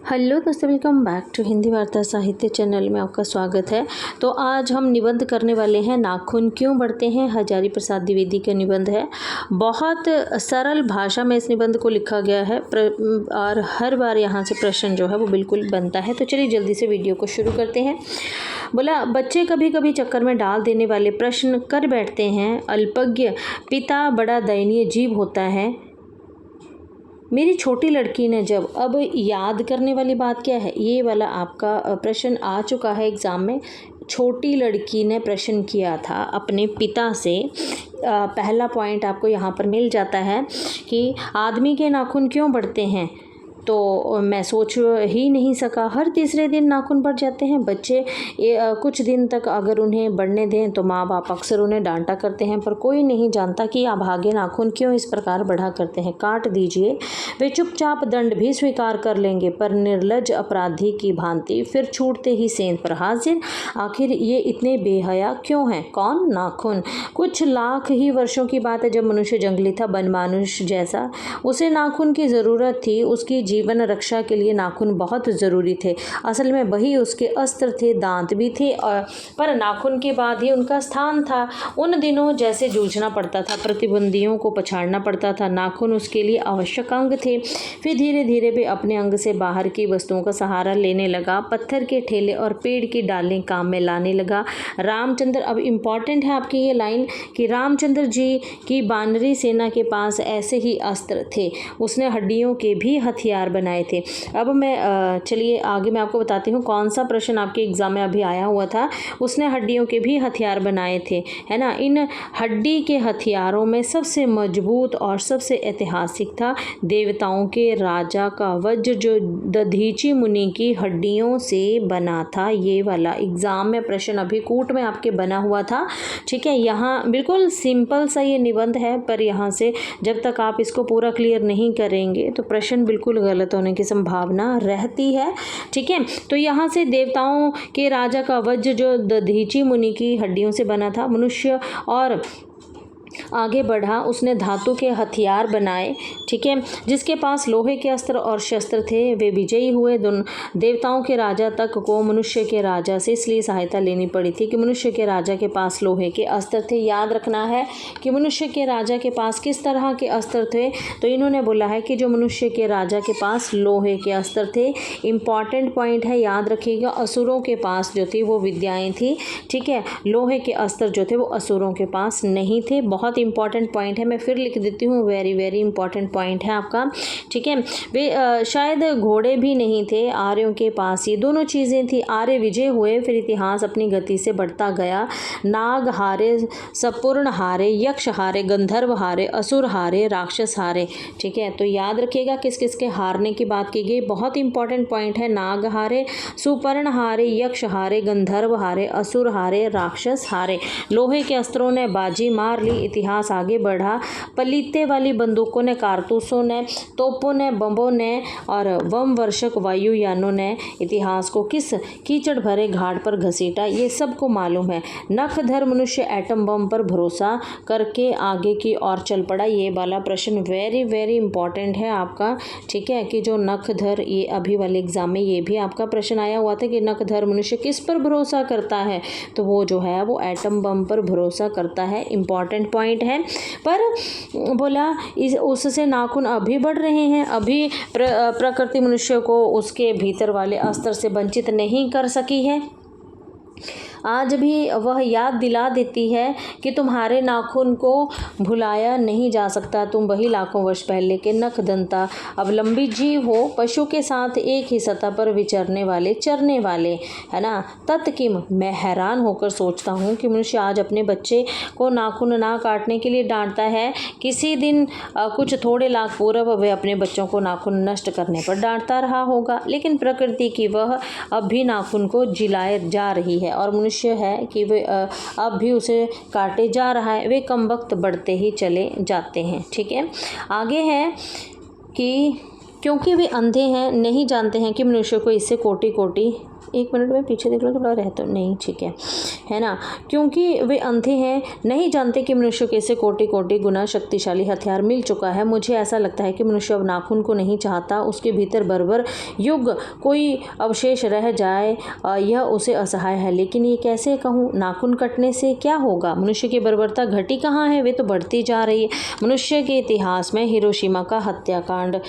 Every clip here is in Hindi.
हेलो दोस्तों, वेलकम बैक टू हिंदी वार्ता साहित्य चैनल में आपका स्वागत है। तो आज हम निबंध करने वाले हैं नाखून क्यों बढ़ते हैं। हजारी प्रसाद द्विवेदी का निबंध है। बहुत सरल भाषा में इस निबंध को लिखा गया है और हर बार यहाँ से प्रश्न जो है वो बिल्कुल बनता है। तो चलिए जल्दी से वीडियो को शुरू करते हैं। बोला, बच्चे कभी कभी चक्कर में डाल देने वाले प्रश्न कर बैठते हैं। अल्पज्ञ पिता बड़ा दयनीय जीव होता है। मेरी छोटी लड़की ने जब, अब याद करने वाली बात क्या है, ये वाला आपका प्रश्न आ चुका है एग्ज़ाम में। छोटी लड़की ने प्रश्न किया था अपने पिता से। पहला पॉइंट आपको यहाँ पर मिल जाता है कि आदमी के नाखून क्यों बढ़ते हैं। तो मैं सोच ही नहीं सका। हर तीसरे दिन नाखून बढ़ जाते हैं। बच्चे कुछ दिन तक अगर उन्हें बढ़ने दें तो माँ बाप अक्सर उन्हें डांटा करते हैं, पर कोई नहीं जानता कि अभागे नाखून क्यों इस प्रकार बढ़ा करते हैं। काट दीजिए, वे चुपचाप दंड भी स्वीकार कर लेंगे, पर निर्लज्ज अपराधी की भांति फिर छूटते ही सेंध पर हाजिर। आखिर ये इतने बेहया क्यों हैं? कौन? नाखून। कुछ लाख ही वर्षों की बात है जब मनुष्य जंगली था, बनमानुष जैसा। उसे नाखून की ज़रूरत थी। उसकी जीवन रक्षा के लिए नाखून बहुत ज़रूरी थे। असल में वही उसके अस्त्र थे। दांत भी थे पर नाखून के बाद ही उनका स्थान था। उन दिनों जैसे जूझना पड़ता था, प्रतिबंधियों को पछाड़ना पड़ता था, नाखून उसके लिए आवश्यक अंग थे। फिर धीरे धीरे वे अपने अंग से बाहर की वस्तुओं का सहारा लेने लगा। पत्थर के ठेले और पेड़ की डालें काम में लाने लगा। रामचंद्र, अब इम्पॉर्टेंट है आपकी ये लाइन कि रामचंद्र जी की बानरी सेना के पास ऐसे ही अस्त्र थे। उसने हड्डियों के भी हथियार बनाए थे। अब मैं चलिए आगे मैं आपको बताती हूँ कौन सा प्रश्न आपके एग्जाम में अभी आया हुआ था। उसने हड्डियों के भी हथियार बनाए थे, है ना। इन हड्डी के हथियारों में सबसे मजबूत और सबसे ऐतिहासिक था देवताओं के राजा का वज्र, जो दधीची मुनि की हड्डियों से बना था। ये वाला एग्जाम में प्रश्न अभी कूट में आपके बना हुआ था। ठीक है, यहाँ बिल्कुल सिंपल सा ये निबंध है, पर यहाँ से जब तक आप इसको पूरा क्लियर नहीं करेंगे तो प्रश्न बिल्कुल गलत होने की संभावना रहती है। ठीक है, तो यहाँ से देवताओं के राजा का वज्र जो दधीची मुनि की हड्डियों से बना था। मनुष्य और आगे बढ़ा, उसने धातु के हथियार बनाए। ठीक है, जिसके पास लोहे के अस्त्र और शस्त्र थे। वे विजयी हुए। दोनों देवताओं के राजा तक को मनुष्य के राजा से इसलिए सहायता लेनी पड़ी थी कि मनुष्य के राजा के पास लोहे के अस्त्र थे। याद रखना है कि मनुष्य के राजा के पास किस तरह के अस्त्र थे। तो इन्होंने बोला है कि जो मनुष्य के राजा के पास लोहे के अस्त्र थे। इम्पॉर्टेंट पॉइंट है, याद रखिएगा। असुरों के पास जो थी वो विद्याएँ थी। ठीक है, लोहे के अस्त्र जो थे वो असुरों के पास नहीं थे। बहुत इंपॉर्टेंट पॉइंट है, मैं फिर लिख देती हूँ, वेरी वेरी इंपॉर्टेंट पॉइंट है आपका। ठीक है, वे शायद घोड़े भी नहीं थे। आर्यों के पास ये दोनों चीज़ें थी। आर्य विजय हुए, फिर इतिहास अपनी गति से बढ़ता गया। नाग हारे, सपूर्ण हारे, यक्ष हारे, गंधर्व हारे, असुर हारे, राक्षस हारे। ठीक है, तो याद रखिएगा किस किस के हारने की बात की गई। बहुत इंपॉर्टेंट पॉइंट है। नाग हारे, सुपर्ण हारे, यक्ष हारे, गंधर्व हारे, असुर हारे, राक्षस हारे। लोहे के अस्त्रों ने बाजी मार ली। इतिहास आगे बढ़ा। पलीते वाली बंदूकों ने, कारतूसों ने, तोपों ने, बमों ने और बम वर्षक वायुयानों ने इतिहास को किस कीचड़ भरे घाट पर घसीटा, ये सबको मालूम है। नखधर मनुष्य एटम बम पर भरोसा करके आगे की ओर चल पड़ा। ये वाला प्रश्न वेरी वेरी इंपॉर्टेंट है आपका। ठीक है, कि जो नखधर, ये अभी वाले एग्जाम में ये भी आपका प्रश्न आया हुआ था कि नखधर मनुष्य किस पर भरोसा करता है, तो वो जो है वो एटम बम पर भरोसा करता है। इंपॉर्टेंट पॉइंट है। पर बोला उससे नाखून अभी बढ़ रहे हैं। अभी प्रकृति मनुष्य को उसके भीतर वाले अस्त्र से वंचित नहीं कर सकी है। आज भी वह याद दिला देती है कि तुम्हारे नाखून को भुलाया नहीं जा सकता। तुम वही लाखों वर्ष पहले के नखदंता अवलंबी जीव हो, पशु के साथ एक ही सतह पर विचरने वाले, चरने वाले, है ना। तत्किम, मैं हैरान होकर सोचता हूँ कि मनुष्य आज अपने बच्चे को नाखून ना काटने के लिए डांटता है। किसी दिन कुछ थोड़े लाख पूर्व वह अपने बच्चों को नाखून नष्ट करने पर डांटता रहा होगा, लेकिन प्रकृति की वह अब भी नाखून को जिलाए जा रही है और मनुष्य है कि वे अब भी उसे काटे जा रहा है। वे कम वक्त बढ़ते ही चले जाते हैं। ठीक है, आगे है कि क्योंकि वे अंधे हैं, नहीं जानते हैं कि मनुष्य को इससे कोटि कोटि, एक मिनट में पीछे देख लो थोड़ा रहता नहीं, ठीक है ना। क्योंकि वे अंधे हैं, नहीं जानते कि मनुष्य को इससे कोटि कोटि गुना शक्तिशाली हथियार मिल चुका है। मुझे ऐसा लगता है कि मनुष्य अब नाखून को नहीं चाहता, उसके भीतर बर्बर युग कोई अवशेष रह जाए, यह उसे असहाय है। लेकिन ये कैसे कहूँ, नाखून कटने से क्या होगा? मनुष्य की बर्बरता घटी कहाँ है, वे तो बढ़ती जा रही है। मनुष्य के इतिहास में हिरोशिमा का हत्याकांड,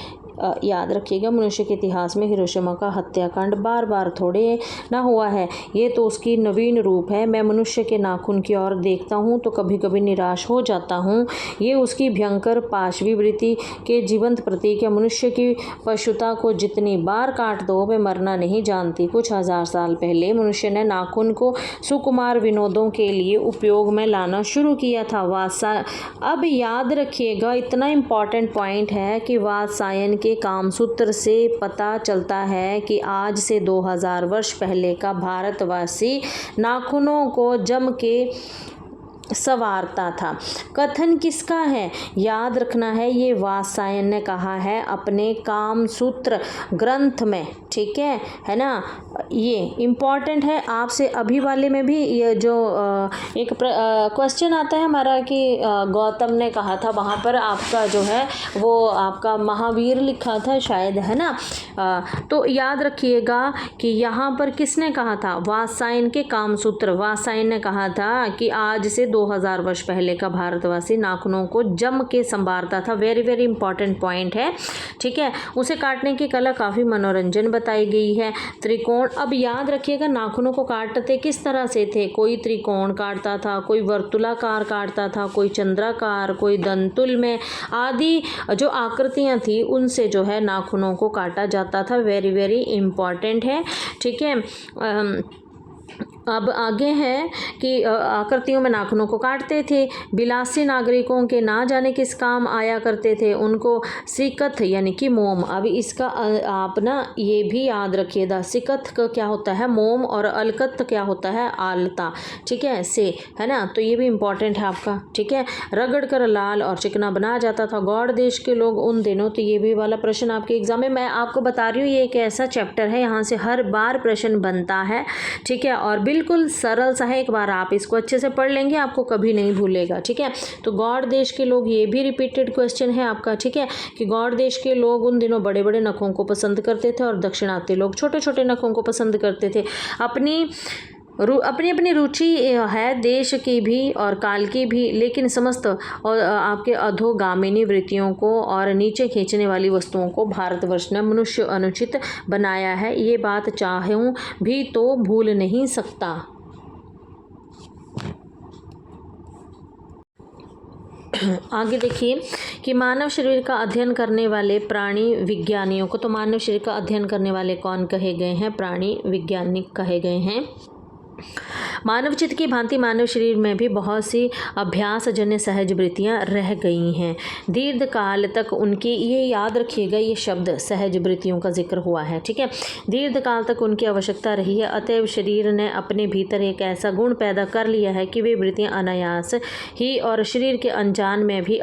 याद रखिएगा, मनुष्य के इतिहास में हिरोशिमा का हत्याकांड बार बार थोड़े ना हुआ है, ये तो उसकी नवीन रूप है। मैं मनुष्य के नाखून की ओर देखता हूँ तो कभी कभी निराश हो जाता हूँ। ये उसकी भयंकर पाशवी वृत्ति के जीवंत प्रतीक है। मनुष्य की पशुता को जितनी बार काट दो वे मरना नहीं जानती। कुछ हजार साल पहले मनुष्य ने नाखून को सुकुमार विनोदों के लिए उपयोग में लाना शुरू किया था। अब याद रखिएगा, इतना इम्पॉर्टेंट पॉइंट है कि वात्सायन के कामसूत्र से पता चलता है कि आज से 2000 वर्ष पहले का भारतवासी नाखूनों को जम के संवारता था। कथन किसका है, याद रखना है, ये वात्सायन ने कहा है अपने कामसूत्र ग्रंथ में, ठीक है ना। ये इम्पॉर्टेंट है। आपसे अभी वाले में भी ये जो एक क्वेश्चन आता है हमारा कि गौतम ने कहा था, वहाँ पर आपका जो है वो आपका महावीर लिखा था शायद, है ना। तो याद रखिएगा कि यहाँ पर किसने कहा था, वात्सायन के कामसूत्र। वात्सायन ने कहा था कि आज से 2000 वर्ष पहले का भारतवासी नाखूनों को जम के संवारता था। वेरी वेरी इंपॉर्टेंट पॉइंट है, ठीक है। उसे काटने की कला काफ़ी मनोरंजन बताई गई है। त्रिकोण, अब याद रखिएगा नाखूनों को काटते किस तरह से थे, कोई त्रिकोण काटता था, कोई वर्तुलाकार काटता था, कोई चंद्राकार, कोई दंतुल में आदि जो आकृतियाँ थी उनसे जो है नाखूनों को काटा जाता था। वेरी वेरी इंपॉर्टेंट है, ठीक है। अब आगे है कि आकृतियों में नाखूनों को काटते थे। बिलासी नागरिकों के ना जाने किस काम आया करते थे, उनको सिकथ यानी कि मोम। अब इसका आप ना ये भी याद रखिएगा, सिकथ का क्या होता है मोम, और अलकत क्या होता है आलता, ठीक है, से, है ना। तो ये भी इम्पॉर्टेंट है आपका, ठीक है। रगड़ कर लाल और चिकना बना जाता था गौड़ देश के लोग उन दिनों। तो ये भी वाला प्रश्न आपके एग्जाम में, मैं आपको बता रही हूँ, ये एक ऐसा चैप्टर है यहाँ से हर बार प्रश्न बनता है, ठीक है। और बिल्कुल सरल सा है, एक बार आप इसको अच्छे से पढ़ लेंगे आपको कभी नहीं भूलेगा, ठीक है। तो गौड़ देश के लोग, ये भी रिपीटेड क्वेश्चन है आपका, ठीक है, कि गौड़ देश के लोग उन दिनों बड़े बड़े नखों को पसंद करते थे और दक्षिणात्य लोग छोटे छोटे नखों को पसंद करते थे। अपनी अपनी रुचि है देश की भी और काल की भी, लेकिन समस्त और आपके अधोगामिनी वृत्तियों को और नीचे खींचने वाली वस्तुओं को भारतवर्ष ने मनुष्य अनुचित बनाया है। ये बात चाहूँ भी तो भूल नहीं सकता। आगे देखिए कि मानव शरीर का अध्ययन करने वाले प्राणी विज्ञानियों को, तो मानव शरीर का अध्ययन करने वाले कौन कहे गए हैं, प्राणी वैज्ञानिक कहे गए हैं। मानव चित्त की भांति मानव शरीर में भी बहुत सी अभ्यासजन्य सहज वृत्तियाँ रह गई हैं। दीर्घ काल तक उनकी, ये याद रखिएगा, ये शब्द सहज वृत्तियों का जिक्र हुआ है, ठीक है। दीर्घ काल तक उनकी आवश्यकता रही है, अतएव शरीर ने अपने भीतर एक ऐसा गुण पैदा कर लिया है कि वे वृत्तियाँ अनायास ही और शरीर के अनजान में भी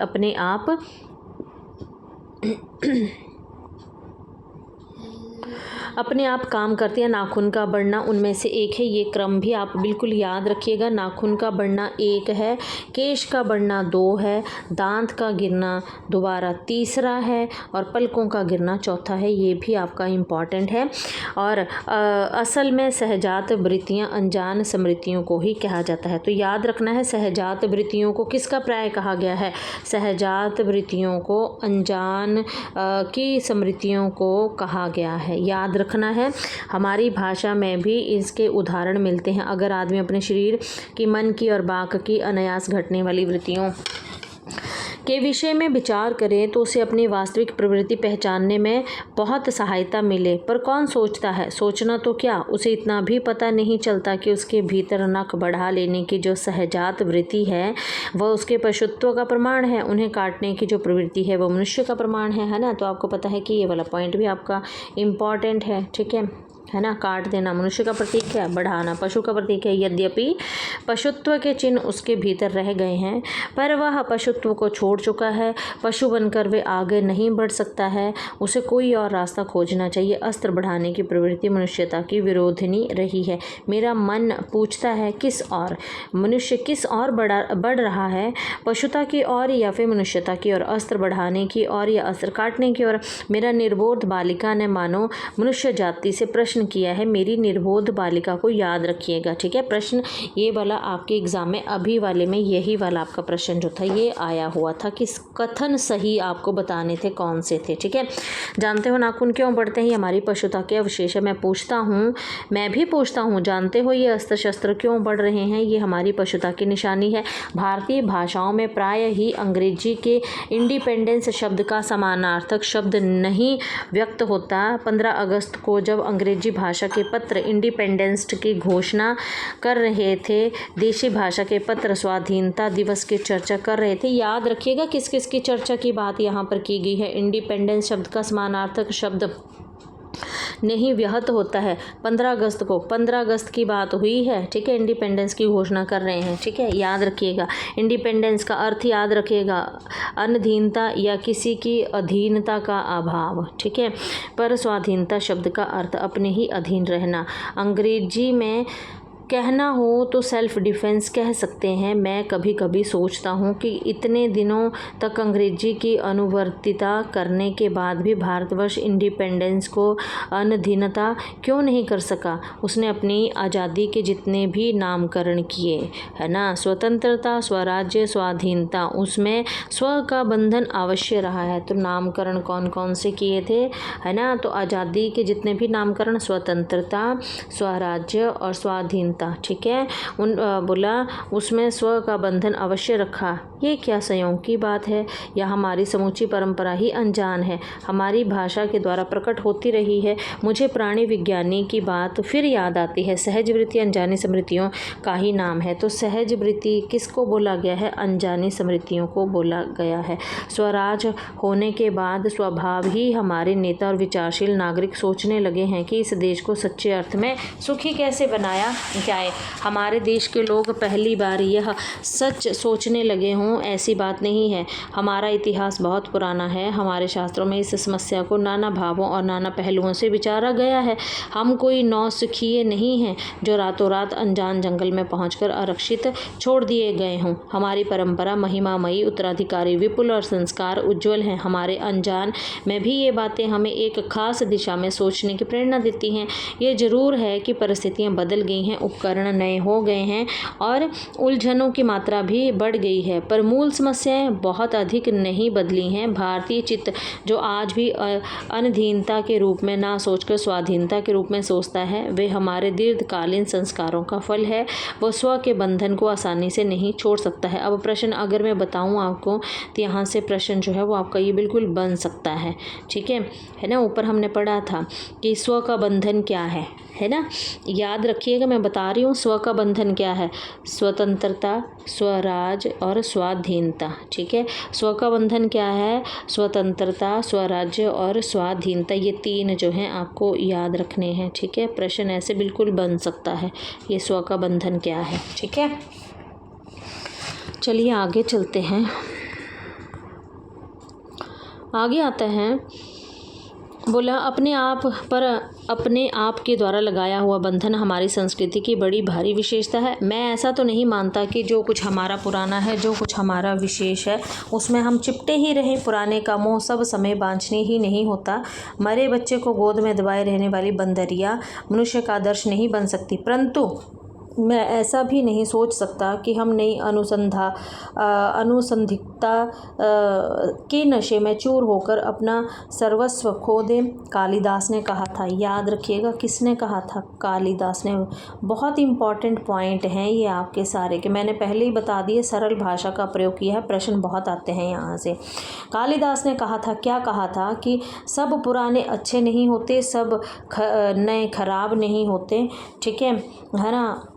अपने आप काम करते हैं। नाखून का बढ़ना उनमें से एक है, ये क्रम भी आप बिल्कुल याद रखिएगा। नाखून का बढ़ना 1 है, केश का बढ़ना 2 है, दांत का गिरना दोबारा 3रा है और पलकों का गिरना 4था है। ये भी आपका इम्पॉर्टेंट है। और असल में सहजात वृत्तियाँ अनजान स्मृतियों को ही कहा जाता है। तो याद रखना है, सहजात वृत्तियों को किसका प्राय कहा गया है, सहजात वृत्तियों को अनजान की स्मृतियों को कहा गया है, याद रखना है। हमारी भाषा में भी इसके उदाहरण मिलते हैं। अगर आदमी अपने शरीर की, मन की और बाक की अनायास घटने वाली वृत्तियों के विषय में विचार करें तो उसे अपनी वास्तविक प्रवृत्ति पहचानने में बहुत सहायता मिले। पर कौन सोचता है, सोचना तो क्या, उसे इतना भी पता नहीं चलता कि उसके भीतर नख बढ़ा लेने की जो सहजात वृत्ति है वह उसके पशुत्व का प्रमाण है, उन्हें काटने की जो प्रवृत्ति है वह मनुष्य का प्रमाण है ना। तो आपको पता है कि ये वाला पॉइंट भी आपका इम्पॉर्टेंट है, ठीक है। है ना, काट देना मनुष्य का प्रतीक है, बढ़ाना पशु का प्रतीक है। यद्यपि पशुत्व के चिन्ह उसके भीतर रह गए हैं, पर वह पशुत्व को छोड़ चुका है। पशु बनकर वे आगे नहीं बढ़ सकता है, उसे कोई और रास्ता खोजना चाहिए। अस्त्र बढ़ाने की प्रवृत्ति मनुष्यता की विरोधिनी रही है। मेरा मन पूछता है किस और, मनुष्य किस और बढ़ रहा है, पशुता की ओर या फिर मनुष्यता की ओर, अस्त्र बढ़ाने की ओर या अस्त्र काटने की ओर। मेरा निर्बोध बालिका ने मानो मनुष्य जाति से प्रश्न किया है। मेरी निर्बोध बालिका को याद रखिएगा, ठीक है। प्रश्न ये वाला आपके एग्जाम में अभी वाले में यही वाला आपका प्रश्न जो था ये आया हुआ था कि कथन सही आपको बताने थे कौन से थे, ठीक है। जानते हो नाखून क्यों बढ़ते हैं, ये हमारी पशुता के अवशेष है। मैं भी पूछता हूँ, जानते हो ये अस्त्र शस्त्र क्यों बढ़ रहे हैं, ये हमारी पशुता की निशानी है। भारतीय भाषाओं में प्राय ही अंग्रेजी के इंडिपेंडेंस शब्द का समानार्थक शब्द नहीं व्यक्त होता। 15 अगस्त को जब अंग्रेजी भाषा के पत्र इंडिपेंडेंस की घोषणा कर रहे थे, देशी भाषा के पत्र स्वाधीनता दिवस की चर्चा कर रहे थे। याद रखिएगा किस किस की चर्चा की बात यहाँ पर की गई है। इंडिपेंडेंस शब्द का समानार्थक शब्द नहीं व्यक्त होता है। 15 अगस्त को, 15 अगस्त की बात हुई है, ठीक है। इंडिपेंडेंस की घोषणा कर रहे हैं, ठीक है, याद रखिएगा। इंडिपेंडेंस का अर्थ याद रखिएगा, अनधीनता या किसी की अधीनता का अभाव, ठीक है। पर स्वाधीनता शब्द का अर्थ अपने ही अधीन रहना। अंग्रेजी में कहना हो तो सेल्फ डिफेंस कह सकते हैं। मैं कभी कभी सोचता हूँ कि इतने दिनों तक अंग्रेजी की अनुवर्तिता करने के बाद भी भारतवर्ष इंडिपेंडेंस को अनधीनता क्यों नहीं कर सका। उसने अपनी आज़ादी के जितने भी नामकरण किए, है ना, स्वतंत्रता, स्वराज्य, स्वाधीनता, उसमें स्व का बंधन अवश्य रहा है। तो नामकरण कौन कौन से किए थे, है ना, तो आज़ादी के जितने भी नामकरण, स्वतंत्रता, स्वराज्य और स्वाधीनता, ठीक है। बोला उसमें स्व का बंधन अवश्य रखा। ये क्या संयोग की बात है, या हमारी समूची परंपरा ही अनजान है, हमारी भाषा के द्वारा प्रकट होती रही है। मुझे प्राणी विज्ञानी की बात फिर याद आती है। सहज वृत्ति अनजानी स्मृतियों का ही नाम है। तो सहज वृत्ति किसको बोला गया है, अनजानी स्मृतियों को बोला गया है। स्वराज होने के बाद स्वभाव ही हमारे नेता और विचारशील नागरिक सोचने लगे हैं कि इस देश को सच्चे अर्थ में सुखी कैसे बनाया जाए। हमारे देश के लोग पहली बार यह सच सोचने लगे हों, ऐसी बात नहीं है। हमारा इतिहास बहुत पुराना है। हमारे शास्त्रों में इस समस्या को नाना भावों और नाना पहलुओं से विचारा गया है। हम कोई नौसिखिए नहीं हैं जो रातों रात अनजान जंगल में पहुंचकर आरक्षित छोड़ दिए गए हों। हमारी परंपरा महिमामयी, उत्तराधिकारी विपुल और संस्कार उज्ज्वल हैं। हमारे अनजान में भी ये बातें हमें एक खास दिशा में सोचने की प्रेरणा देती हैं। ये जरूर है कि परिस्थितियाँ बदल गई हैं, उपकरण नए हो गए हैं और उलझनों की मात्रा भी बढ़ गई है, पर मूल समस्याएं बहुत अधिक नहीं बदली हैं। भारतीय चित्त जो आज भी अनधीनता के रूप में ना सोचकर स्वाधीनता के रूप में सोचता है, वे हमारे दीर्घकालीन संस्कारों का फल है। वो स्व के बंधन को आसानी से नहीं छोड़ सकता है। अब प्रश्न अगर मैं बताऊं आपको, तो यहाँ से प्रश्न जो है वो आपका ये बिल्कुल बन सकता है, ठीक है ना। ऊपर हमने पढ़ा था कि स्व का बंधन क्या है ना, याद रखिएगा, मैं बता रही हूँ स्व का बंधन क्या है। स्वतंत्रता, स्वराज और स्वाधीनता, ठीक है। स्व का बंधन क्या है, स्वतंत्रता, स्वराज्य और स्वाधीनता, ये तीन जो हैं आपको याद रखने हैं, ठीक है। प्रश्न ऐसे बिल्कुल बन सकता है, ये स्व का बंधन क्या है, ठीक है। चलिए आगे चलते हैं। आगे आता है, बोला अपने आप के द्वारा लगाया हुआ बंधन हमारी संस्कृति की बड़ी भारी विशेषता है। मैं ऐसा तो नहीं मानता कि जो कुछ हमारा पुराना है, जो कुछ हमारा विशेष है, उसमें हम चिपटे ही रहें। पुराने का मोह सब समय बांझने ही नहीं होता। मरे बच्चे को गोद में दबाए रहने वाली बंदरिया मनुष्य का आदर्श नहीं बन सकती, परंतु मैं ऐसा भी नहीं सोच सकता कि हम नई अनुसंधिकता के नशे में चूर होकर अपना सर्वस्व खो दें। कालिदास ने कहा था, याद रखिएगा किसने कहा था, कालिदास ने। बहुत इम्पॉर्टेंट पॉइंट हैं ये आपके सारे के, मैंने पहले ही बता दिए, सरल भाषा का प्रयोग किया है, प्रश्न बहुत आते हैं यहाँ से। कालिदास ने कहा था, क्या कहा था कि सब पुराने अच्छे नहीं होते, सब नए खराब नहीं होते, ठीक है ना।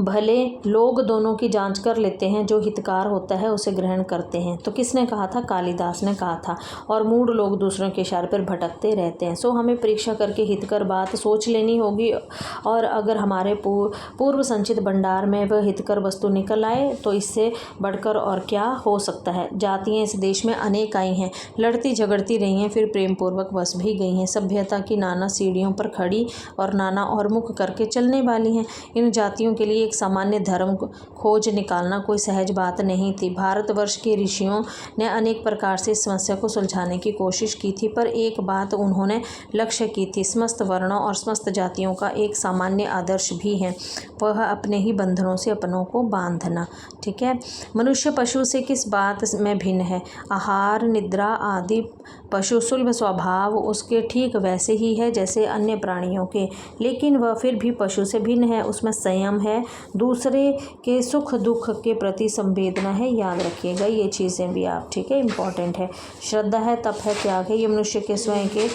भले लोग दोनों की जांच कर लेते हैं, जो हितकार होता है उसे ग्रहण करते हैं। तो किसने कहा था? कालिदास ने कहा था। और मूढ़ लोग दूसरों के इशारे पर भटकते रहते हैं। सो हमें परीक्षा करके हितकर बात सोच लेनी होगी, और अगर हमारे पूर्व संचित भंडार में वह हितकर वस्तु निकल आए तो इससे बढ़कर और क्या हो सकता है। जातियाँ इस देश में अनेक आई हैं, लड़ती झगड़ती रही हैं, फिर प्रेम पूर्वक बस भी गई हैं। सभ्यता की नाना सीढ़ियों पर खड़ी और नाना और मुख करके चलने वाली हैं। इन जातियों के लिए एक सामान्य धर्म खोज निकालना कोई सहज बात नहीं थी। भारतवर्ष के ऋषियों ने अनेक प्रकार से इस समस्या को सुलझाने की कोशिश की थी, पर एक बात उन्होंने लक्ष्य की थी, समस्त वर्णों और समस्त जातियों का एक सामान्य आदर्श भी है, वह अपने ही बंधनों से अपनों को बांधना। ठीक है। मनुष्य पशु से किस बात में भिन्न है? आहार, निद्रा आदि पशु सुलभ स्वभाव उसके ठीक वैसे ही है जैसे अन्य प्राणियों के, लेकिन वह फिर भी पशु से भिन्न है। उसमें संयम है, दूसरे के सुख दुख के प्रति संवेदना है। याद रखिएगा ये चीज़ें भी आप, ठीक है, इम्पॉर्टेंट है। श्रद्धा है, तप है, त्याग है, ये मनुष्य के स्वयं के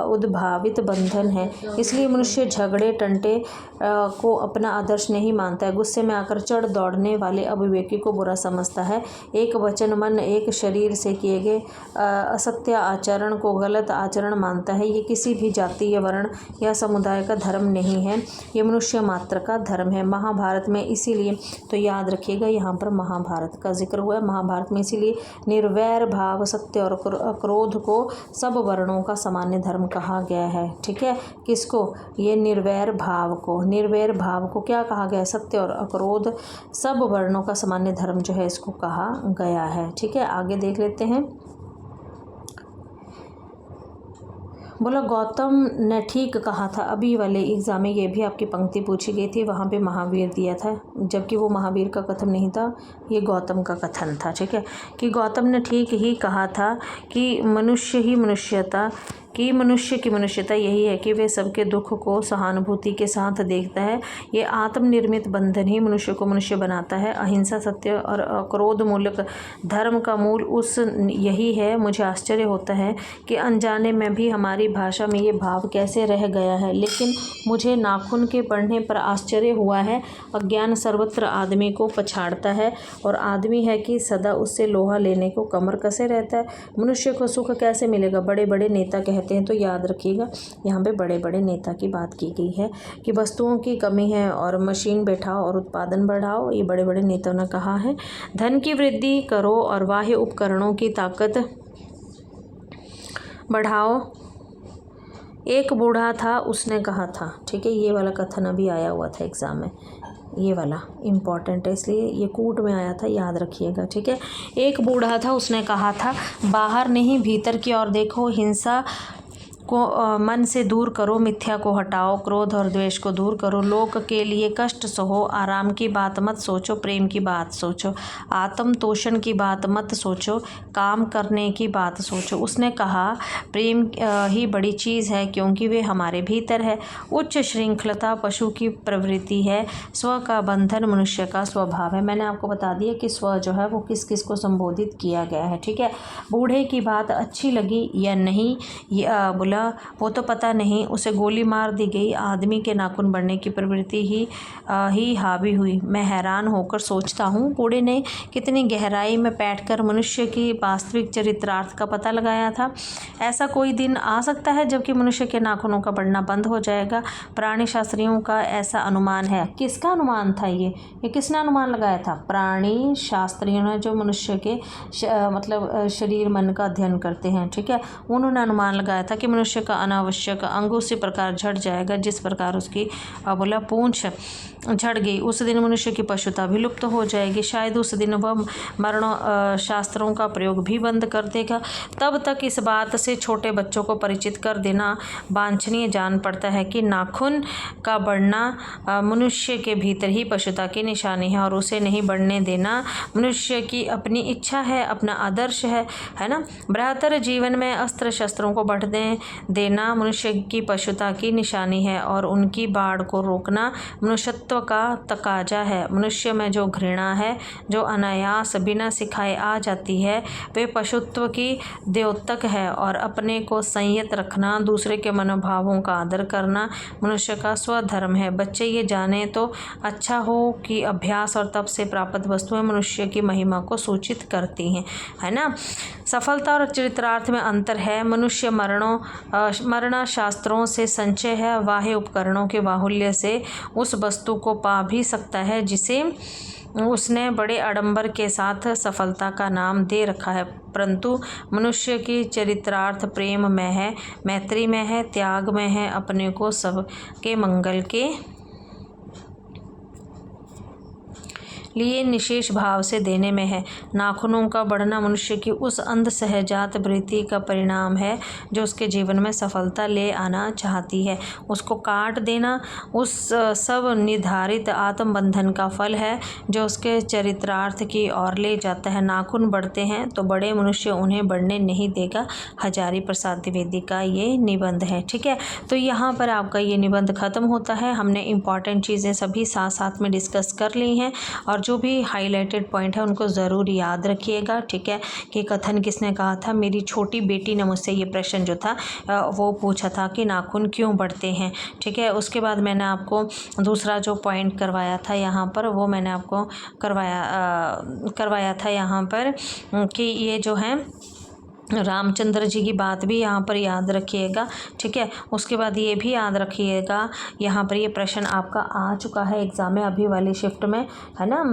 उद्भावित बंधन है। इसलिए मनुष्य झगड़े टंटे को अपना आदर्श नहीं मानता है। गुस्से में आकर चढ़ दौड़ने वाले अविवेकी को बुरा समझता है। एक वचन, मन, एक शरीर से किए गए असत्य आचरण को गलत आचरण मानता है। ये किसी भी जाति या वर्ण या समुदाय का धर्म नहीं है, ये मनुष्य मात्र का धर्म है। महाभारत में इसीलिए, तो याद रखिएगा यहाँ पर महाभारत का जिक्र हुआ है। महाभारत में इसीलिए निर्वैर भाव, सत्य और क्रोध को सब वर्णों का सामान्य धर्म कहा गया है। ठीक है। किसको? ये निर्वैर भाव को, निर्वैर भाव को क्या कहा गया है? सत्य और अक्रोध सब वर्णों का सामान्य धर्म जो है इसको कहा गया है। ठीक है। आगे देख लेते हैं। बोला गौतम ने ठीक कहा था। अभी वाले एग्ज़ाम में ये भी आपकी पंक्ति पूछी गई थी, वहाँ पे महावीर दिया था, जबकि वो महावीर का कथन नहीं था, ये गौतम का कथन था। ठीक है। कि गौतम ने ठीक ही कहा था कि मनुष्य ही मनुष्यता कि मनुष्य की मनुष्यता यही है कि वे सबके दुख को सहानुभूति के साथ देखता है। ये आत्मनिर्मित बंधन ही मनुष्य को मनुष्य बनाता है। अहिंसा, सत्य और क्रोध मूलक धर्म का मूल उस यही है। मुझे आश्चर्य होता है कि अनजाने में भी हमारी भाषा में ये भाव कैसे रह गया है, लेकिन मुझे नाखून के पढ़ने पर आश्चर्य हुआ है। अज्ञान सर्वत्र आदमी को पछाड़ता है और आदमी है कि सदा उससे लोहा लेने को कमर कसे रहता है। मनुष्य को सुख कैसे मिलेगा? बड़े बड़े नेता कहते हैं। तो याद रखिएगा यहाँ पे बड़े बड़े नेता की बात की गई है कि वस्तुओं की कमी है और मशीन बैठाओ और उत्पादन बढ़ाओ, ये बड़े बड़े नेताओं ने कहा है। धन की वृद्धि करो और बाह्य उपकरणों की ताकत बढ़ाओ, एक बूढ़ा था उसने कहा था। ठीक है। ये वाला कथन अभी आया हुआ था एग्ज़ाम में, ये वाला इम्पॉर्टेंट है, इसलिए ये कूट में आया था, याद रखिएगा। ठीक है। एक बूढ़ा था उसने कहा था, बाहर नहीं भीतर की ओर देखो, हिंसा को मन से दूर करो, मिथ्या को हटाओ, क्रोध और द्वेष को दूर करो, लोक के लिए कष्ट सहो, आराम की बात मत सोचो, प्रेम की बात सोचो, आत्म तोषण की बात मत सोचो, काम करने की बात सोचो। उसने कहा प्रेम ही बड़ी चीज़ है क्योंकि वे हमारे भीतर है। उच्च श्रृंखलता पशु की प्रवृत्ति है, स्व का बंधन मनुष्य का स्वभाव है। मैंने आपको बता दिया कि स्व जो है वो किस किस को संबोधित किया गया है। ठीक है। बूढ़े की बात अच्छी लगी या नहीं, बोला वो तो पता नहीं, उसे गोली मार दी गई। आदमी के नाखून बढ़ने की प्रवृत्ति ही हावी हुई। मैं हैरान होकर सोचता हूँ बूढ़े ने कितनी गहराई में बैठकर मनुष्य की वास्तविक चरित्रार्थ का पता लगाया था। ऐसा कोई दिन आ सकता है जबकि मनुष्य के नाखूनों का बढ़ना बंद हो जाएगा। प्राणी शास्त्रियों का ऐसा अनुमान है। किसका अनुमान था ये किसने अनुमान लगाया था? प्राणी शास्त्रियों ने, जो मनुष्य के मतलब शरीर मन का अध्ययन करते हैं। ठीक है। उन्होंने अनुमान लगाया था कि मनुष्य का अनावश्यक अंग उसी प्रकार झड़ जाएगा जिस प्रकार उसकी बोला पूंछ झड़ गई। उस दिन मनुष्य की पशुता भी लुप्त हो जाएगी। शायद उस दिन वह मरणों शास्त्रों का प्रयोग भी बंद कर देगा। तब तक इस बात से छोटे बच्चों को परिचित कर देना वांछनीय जान पड़ता है कि नाखून का बढ़ना मनुष्य के भीतर ही पशुता की निशानी है और उसे नहीं बढ़ने देना मनुष्य की अपनी इच्छा है, अपना आदर्श है ना। बृहत्तर जीवन में अस्त्र शस्त्रों को देना मनुष्य की पशुता की निशानी है और उनकी बाढ़ को रोकना मनुष्यत्व का तकाजा है। मनुष्य में जो घृणा है, जो अनायास बिना सिखाए आ जाती है, वे पशुत्व की द्योतक है। और अपने को संयत रखना, दूसरे के मनोभावों का आदर करना मनुष्य का स्वधर्म है। बच्चे ये जाने तो अच्छा हो कि अभ्यास और तप से प्राप्त वस्तुएं मनुष्य की महिमा को सूचित करती हैं, है ना। सफलता और चरित्रार्थ में अंतर है। मनुष्य मरणा शास्त्रों से संचय है, बाह्य उपकरणों के बाहुल्य से उस वस्तु को पा भी सकता है जिसे उसने बड़े आडंबर के साथ सफलता का नाम दे रखा है। परंतु मनुष्य की चरित्रार्थ प्रेम में है, मैत्री में है, त्याग में है, अपने को सबके मंगल के लिए निशेष भाव से देने में है। नाखूनों का बढ़ना मनुष्य की उस अंध सहजात वृत्ति का परिणाम है जो उसके जीवन में सफलता ले आना चाहती है। उसको काट देना उस सब निर्धारित आत्मबंधन का फल है जो उसके चरित्रार्थ की ओर ले जाता है। नाखून बढ़ते हैं तो बड़े मनुष्य उन्हें बढ़ने नहीं देगा। हजारी प्रसाद द्विवेदी का ये निबंध है। ठीक है, तो यहाँ पर आपका ये निबंध खत्म होता है। हमने इम्पॉर्टेंट चीज़ें सभी साथ साथ में डिस्कस कर ली हैं और जो भी हाईलाइटेड पॉइंट है उनको ज़रूर याद रखिएगा। ठीक है, कि कथन किसने कहा था। मेरी छोटी बेटी ने मुझसे ये प्रश्न जो था वो पूछा था कि नाखून क्यों बढ़ते हैं। ठीक है, उसके बाद मैंने आपको दूसरा जो पॉइंट करवाया था यहाँ पर, वो मैंने आपको करवाया था यहाँ पर कि ये जो है रामचंद्र जी की बात भी यहाँ पर याद रखिएगा। ठीक है, उसके बाद ये भी याद रखिएगा, यहाँ पर ये प्रश्न आपका आ चुका है एग्ज़ाम में अभी वाली शिफ्ट में, है ना,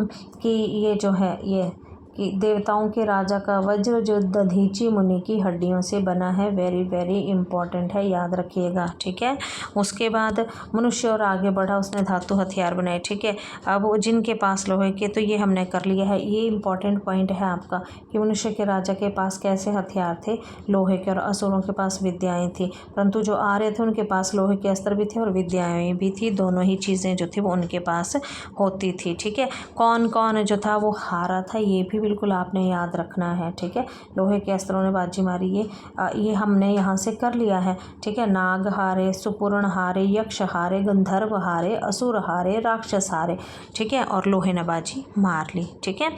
कि ये जो है ये कि देवताओं के राजा का वज्र जो दधीची मुनि की हड्डियों से बना है। वेरी वेरी इम्पॉर्टेंट है, याद रखिएगा। ठीक है, उसके बाद मनुष्य और आगे बढ़ा, उसने धातु हथियार बनाए। ठीक है, अब जिनके पास लोहे के, तो ये हमने कर लिया है। ये इम्पॉर्टेंट पॉइंट है आपका कि मनुष्य के राजा के पास कैसे हथियार थे, लोहे के, और असुरों के पास विद्याएँ थी। परंतु जो आर्य थे उनके पास लोहे के अस्त्र भी थे और विद्याएँ भी थी। दोनों ही चीज़ें जो थी वो उनके पास होती थी। ठीक है, कौन कौन जो था वो हारा था, ये भी बिल्कुल आपने याद रखना है। ठीक है, लोहे के अस्त्रों ने बाजी मारी, ये हमने यहाँ से कर लिया है। ठीक है, नाग हारे, सुपूर्ण हारे, यक्ष हारे, गंधर्व हारे, असुर हारे, राक्षस हारे। ठीक है, और लोहे ने बाजी मार ली। ठीक है,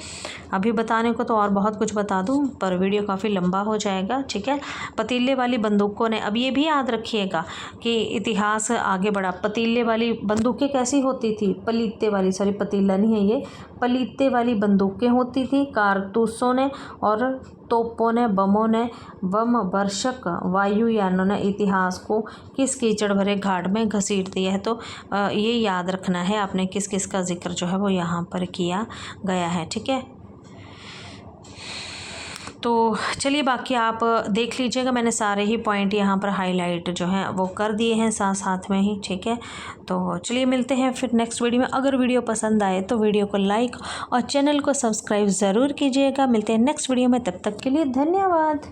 अभी बताने को तो और बहुत कुछ बता दूँ पर वीडियो काफ़ी लंबा हो जाएगा। ठीक है, पतीले वाली बंदूकों ने, अब ये भी याद रखिएगा कि इतिहास आगे बढ़ा। पतीले वाली बंदूकें कैसी होती थी, पलीते वाली, सॉरी पतीला नहीं है ये, पलीते वाली बंदूकें होती थी। कारतूसों ने और तोपों ने, बमों ने, बम वर्षक वायुयानों ने इतिहास को किस कीचड़ भरे घाट में घसीट दिया है। तो ये याद रखना है आपने, किस किस का जिक्र जो है वो यहाँ पर किया गया है। ठीक है, तो चलिए बाकी आप देख लीजिएगा, मैंने सारे ही पॉइंट यहाँ पर हाईलाइट जो हैं वो कर दिए हैं साथ साथ में ही। ठीक है, तो चलिए मिलते हैं फिर नेक्स्ट वीडियो में। अगर वीडियो पसंद आए तो वीडियो को लाइक और चैनल को सब्सक्राइब ज़रूर कीजिएगा। मिलते हैं नेक्स्ट वीडियो में, तब तक के लिए धन्यवाद।